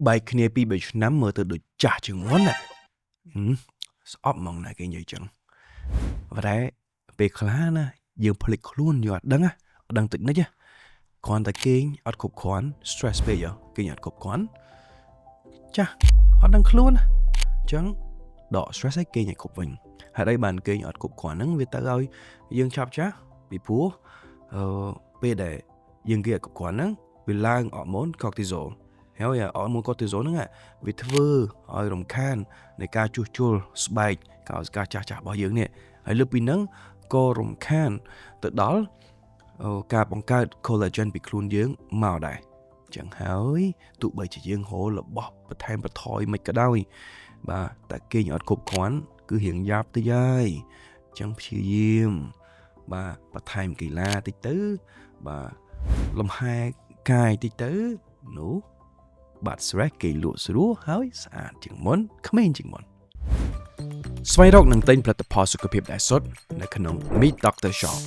បែកគ្នាពី3ឆ្នាំមើលទៅដូចចាស់ជាងមុនណាស្អប់ហ្មងណាគេនិយាយចឹងប៉ុន្តែពេលខ្លះណាយើងភ្លេចខ្លួនយើងអត់ដឹងតិចនិចគ្រាន់តែគេងអត់គ្រប់គ្រាន់ stress ពេកគេងអត់គ្រប់គ្រាន់ចាស់អត់ដឹងខ្លួនអញ្ចឹងដក stress ឲ្យគេងឲ្យគ្រប់វិញហើយអីបានគេងអត់គ្រប់គ្រាន់ហ្នឹងវាទៅឲ្យយើងឆាប់ចាស់ពីព្រោះពេលដែលយើងគេអត់គ្រប់គ្រាន់ហ្នឹងវាឡើងហូម៉ូន cortisol ហើយហូម៉ូន cortisol ហ្នឹងវាធ្វើឲ្យរំខាននៃការជួសជុលស្បែកការចាស់របស់យើងនេះហើយលើពីហ្នឹងក៏រំខានទៅដល់ការបង្កើត collagen ពីខ្លួនយើងមកដែរចឹងហើយទោះបីជាយើងហូររបស់បន្ថែមបន្ថយមិនក៏ដោយបាទតែគេងអត់គ្រប់គ្រាន់គឺរៀងយ៉ាប់តិចហើយចឹងព្យាយាមបាទបន្ថែមកីឡាតិចទៅបាទលំហែកាយតិចទៅនោះបាទស្រេះគេលក់ស្រួលហើយស្អាតជាងមុនក្មេងជាងមុនស្វែងរកនិងទិញផលិតផលសុខភាពដែលសុទ្ធនៅក្នុង Meet Dr. Shop